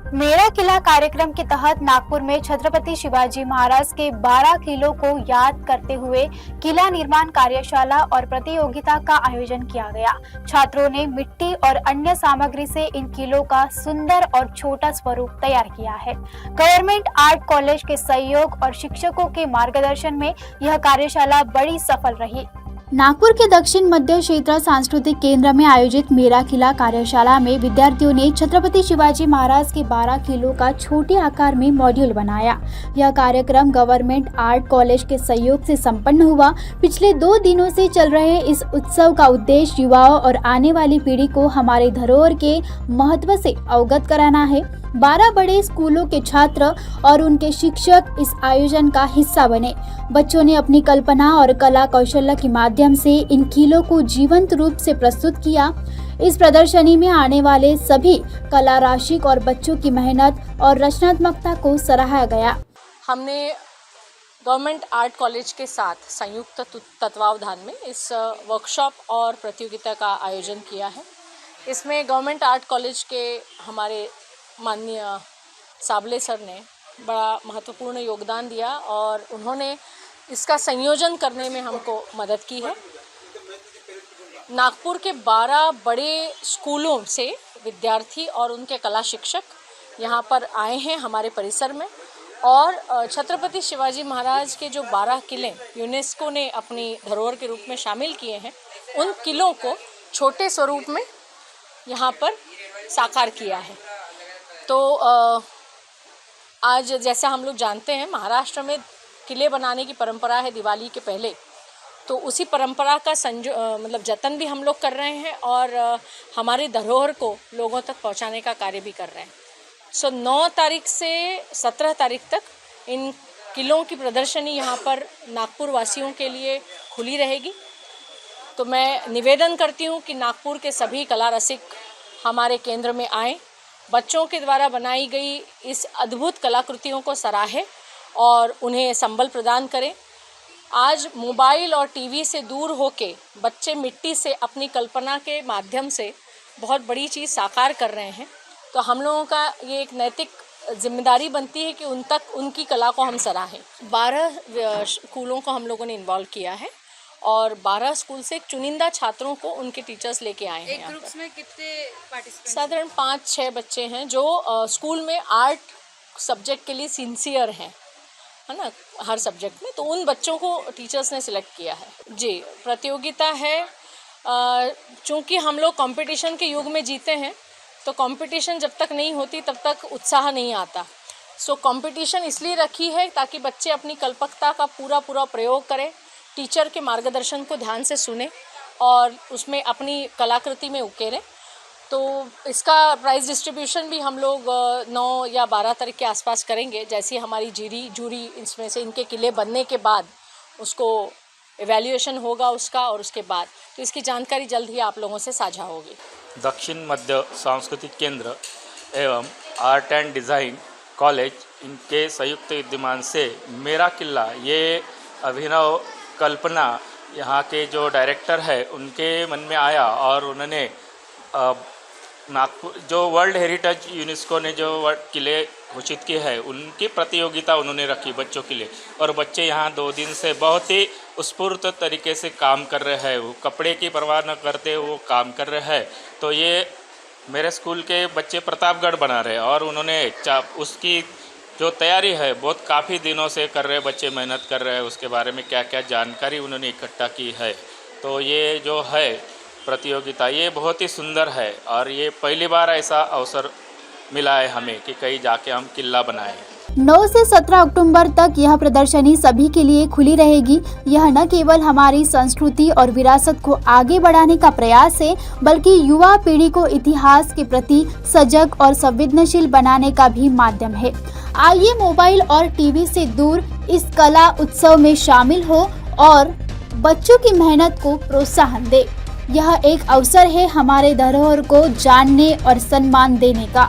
मेरा किला कार्यक्रम के तहत नागपुर में छत्रपति शिवाजी महाराज के 12 किलों को याद करते हुए किला निर्माण कार्यशाला और प्रतियोगिता का आयोजन किया गया। छात्रों ने मिट्टी और अन्य सामग्री से इन किलों का सुंदर और छोटा स्वरूप तैयार किया है। गवर्नमेंट आर्ट कॉलेज के सहयोग और शिक्षकों के मार्गदर्शन में यह कार्यशाला बड़ी सफल रही। नागपुर के दक्षिण मध्य क्षेत्र सांस्कृतिक केंद्र में आयोजित मेरा किला कार्यशाला में विद्यार्थियों ने छत्रपति शिवाजी महाराज के 12 किलो का छोटे आकार में मॉड्यूल बनाया। यह कार्यक्रम गवर्नमेंट आर्ट कॉलेज के सहयोग से संपन्न हुआ। पिछले 2 दिनों से चल रहे इस उत्सव का उद्देश्य युवाओं और आने वाली पीढ़ी को हमारे धरोहर के महत्व से अवगत कराना है। 12 बड़े स्कूलों के छात्र और उनके शिक्षक इस आयोजन का हिस्सा बने। बच्चों ने अपनी कल्पना और कला कौशल के माध्यम से इन किलों को जीवंत रूप से प्रस्तुत किया। इस प्रदर्शनी में आने वाले सभी कला रसिक और बच्चों की मेहनत और रचनात्मकता को सराहा गया। हमने गवर्नमेंट आर्ट कॉलेज के साथ संयुक्त तत्वावधान में इस वर्कशॉप और प्रतियोगिता का आयोजन किया है। इसमें गवर्नमेंट आर्ट कॉलेज के हमारे माननीय साबले सर ने बड़ा महत्वपूर्ण योगदान दिया और उन्होंने इसका संयोजन करने में हमको मदद की है। नागपुर के 12 बड़े स्कूलों से विद्यार्थी और उनके कला शिक्षक यहाँ पर आए हैं हमारे परिसर में और छत्रपति शिवाजी महाराज के जो 12 किले यूनेस्को ने अपनी धरोहर के रूप में शामिल किए हैं, उन किलों को छोटे स्वरूप में यहाँ पर साकार किया है। तो आज जैसा हम लोग जानते हैं, महाराष्ट्र में किले बनाने की परंपरा है दिवाली के पहले, तो उसी परंपरा का जतन भी हम लोग कर रहे हैं और हमारी धरोहर को लोगों तक पहुंचाने का कार्य भी कर रहे हैं। 9 तारीख से 17 तारीख तक इन किलों की प्रदर्शनी यहाँ पर नागपुर वासियों के लिए खुली रहेगी। तो मैं निवेदन करती हूँ कि नागपुर के सभी कला रसिक हमारे केंद्र में आएँ, बच्चों के द्वारा बनाई गई इस अद्भुत कलाकृतियों को सराहें और उन्हें संबल प्रदान करें। आज मोबाइल और टीवी से दूर होके बच्चे मिट्टी से अपनी कल्पना के माध्यम से बहुत बड़ी चीज़ साकार कर रहे हैं। तो हम लोगों का ये एक नैतिक जिम्मेदारी बनती है कि उन तक उनकी कला को हम सराहें। 12 स्कूलों को हम लोगों ने इन्वॉल्व किया है और 12 स्कूल से चुनिंदा छात्रों को उनके टीचर्स लेके आए हैं। एक ग्रुप्स में कितने पार्टिसिपेंट? साधारण 5-6 बच्चे हैं जो स्कूल में आर्ट सब्जेक्ट के लिए सिंसियर हैं, है ना, हर सब्जेक्ट में। तो उन बच्चों को टीचर्स ने सिलेक्ट किया है। जी, प्रतियोगिता है। चूँकि हम लोग कंपटीशन के युग में जीते हैं, तो कंपटीशन जब तक नहीं होती तब तक उत्साह नहीं आता। कंपटीशन इसलिए रखी है ताकि बच्चे अपनी कल्पकता का पूरा प्रयोग करें, टीचर के मार्गदर्शन को ध्यान से सुने और उसमें अपनी कलाकृति में उकेरें। तो इसका प्राइज़ डिस्ट्रीब्यूशन भी हम लोग 9 या 12 तारीख के आसपास करेंगे। जैसे हमारी जूरी इसमें से इनके किले बनने के बाद उसको एवैल्यूएशन होगा उसका, और उसके बाद तो इसकी जानकारी जल्द ही आप लोगों से साझा होगी। दक्षिण मध्य सांस्कृतिक केंद्र एवं आर्ट एंड डिज़ाइन कॉलेज इनके संयुक्त विद्यमान से मेरा किला ये अभिनव कल्पना यहाँ के जो डायरेक्टर है उनके मन में आया और उन्होंने नागपुर जो वर्ल्ड हेरिटेज यूनेस्को ने जो किले घोषित किए हैं उनकी प्रतियोगिता उन्होंने रखी बच्चों के लिए। और बच्चे यहाँ 2 दिन से बहुत ही उत्स्फूर्त तरीके से काम कर रहे हैं, वो कपड़े की परवाह न करते वो काम कर रहे हैं। तो ये मेरे स्कूल के बच्चे प्रतापगढ़ बना रहे हैं और उन्होंने उसकी जो तैयारी है बहुत काफ़ी दिनों से कर रहे बच्चे, मेहनत कर रहे हैं। उसके बारे में क्या क्या जानकारी उन्होंने इकट्ठा की है। तो ये जो है प्रतियोगिता ये बहुत ही सुंदर है और ये पहली बार ऐसा अवसर मिला है हमें कि कहीं जाके हम किला बनाएं। 9 से 17 अक्टूबर तक यह प्रदर्शनी सभी के लिए खुली रहेगी। यह न केवल हमारी संस्कृति और विरासत को आगे बढ़ाने का प्रयास है, बल्कि युवा पीढ़ी को इतिहास के प्रति सजग और संवेदनशील बनाने का भी माध्यम है। आइए मोबाइल और टीवी से दूर इस कला उत्सव में शामिल हो और बच्चों की मेहनत को प्रोत्साहन दे। यह एक अवसर है हमारे धरोहर को जानने और सम्मान देने का।